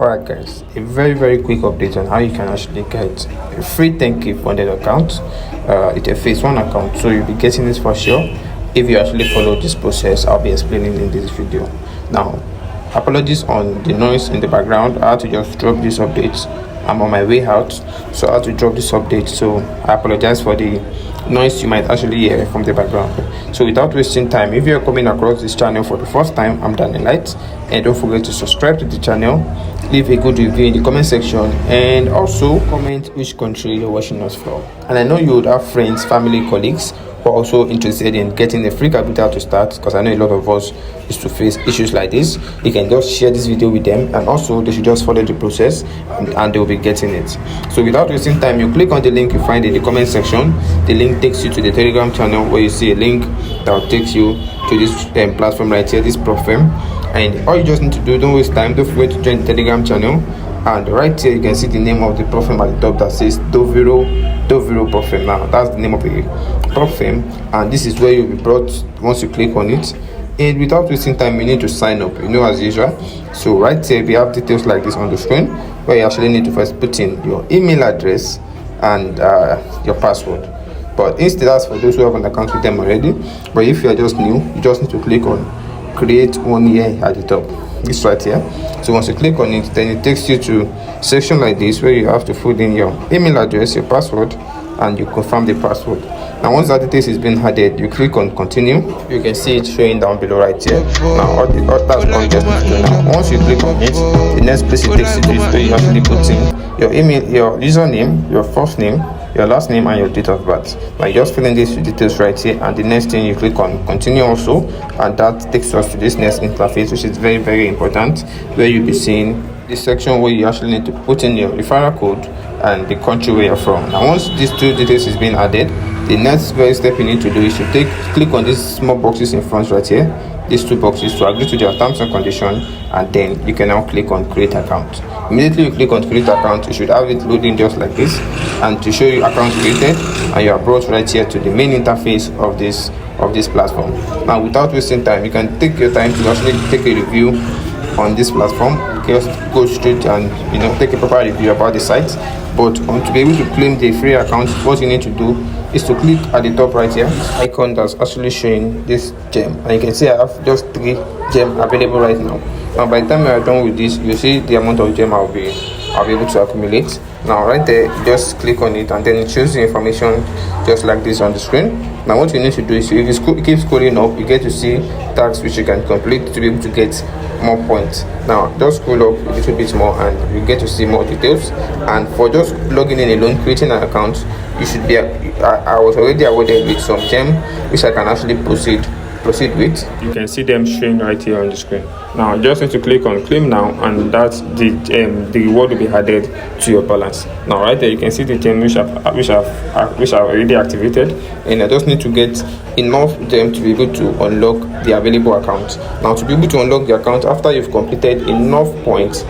Alright guys, a very quick update on how you can actually get a free 10k funded account. It's a phase 1 account, so you'll be getting this for sure if you actually follow this process I'll be explaining in this video. Now, apologies on the noise in the background. I had to just drop this update. I'm on my way out, so I had to drop this update, so I apologize for the noise you might actually hear from the background. So without wasting time, if you're coming across this channel for the first time, I'm Danny Light, and don't forget to subscribe to the channel, leave a good review in the comment section, and also comment which country you're watching us from. And I know you would have friends, family, colleagues who are also interested in getting a free capital to start, because I know a lot of us used to face issues like this. You can just share this video with them, and also they should just follow the process and they'll be getting it. So without wasting time, you click on the link you find in the comment section. The link takes you to the Telegram channel, where you see a link that will take you to this platform right here, this platform. And all you just need to do, don't waste time, don't forget to join the Telegram channel. And right here you can see the name of the platform at the top that says Dolvero platform. Now that's the name of the platform, and this is where you'll be brought once you click on it. And without wasting time, you need to sign up, as usual. So right here we have details like this on the screen, where you actually need to first put in your email address and your password. But instead, that's for those who have an account with them already. But if you are just new, you just need to click on create one here at the top, this right here. So once you click on it, then it takes you to a section like this, where you have to put in your email address, your password, and you confirm the password. Now once that details is being added, you click on continue. You can see it showing down below right here. Now that's all you just need to do. Now once you click on it, the next place it takes you to is where you actually put in your email, your username, your first name, your last name, and your date of birth. Now you just fill in these details right here, and the next thing you click on continue also, and that takes us to this next interface, which is very important, where you'll be seeing this section where you actually need to put in your referral code and the country where you're from. Now once these two details is being added, the next very step you need to do is to click on these small boxes in front right here, these two boxes, to agree to their terms and conditions, and then you can now click on create account. Immediately you click on create account, you should have it loading just like this, and to show you account created, and you are brought right here to the main interface of this platform. Now without wasting time, you can take your time to actually take a review on this platform. Just go straight and take a proper review about the site. But to be able to claim the free account, what you need to do is to click at the top right here, icon that's actually showing this gem, and you can see I have just 3 gems available right now. Now by the time we are done with this, you see the amount of gem I'll be able to accumulate. Now right there, just click on it, and then it shows the information just like this on the screen. Now what you need to do is, if you keep scrolling up, you get to see tasks which you can complete to be able to get more points. Now just scroll up a little bit more, and you get to see more details. And for just logging in alone, creating an account, you should be I was already awarded with some gem which I can actually proceed with. You can see them showing right here on the screen. Now you just need to click on claim now, and that's the reward will be added to your balance. Now right there you can see the gem which I've already activated, and I just need to get enough gem to be able to unlock the available account. Now to be able to unlock the account after you've completed enough points,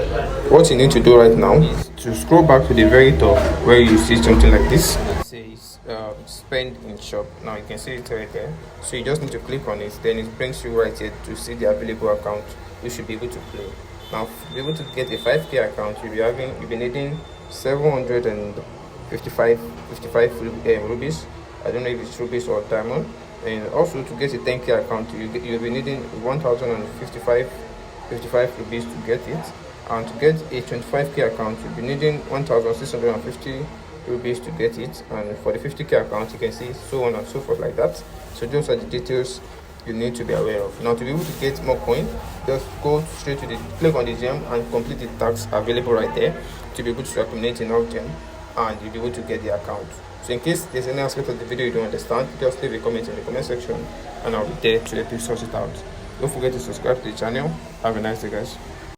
what you need to do right now is to scroll back to the very top, where you see something like this. It says spend in shop. Now you can see it right there, so you just need to click on it, then it brings you right here to see the available account you should be able to play. Now to be able to get a 5k account, you'll be needing 755 rupees. I don't know if it's rupees or diamond. And also to get a 10k account, you'll be needing 1055 rupees to get it. And to get a 25k account, you'll be needing 1650 rupees to get it. And for the 50k account, you can see so on and so forth like that. So those are the details you need to be aware of. Now to be able to get more coin, just go straight to click on the gem and complete the tasks available right there to be able to accumulate enough gem, and you'll be able to get the account. So in case there's any aspect of the video you don't understand, just leave a comment in the comment section, and I'll be there to help you sort it out. Don't forget to subscribe to the channel. Have a nice day, guys.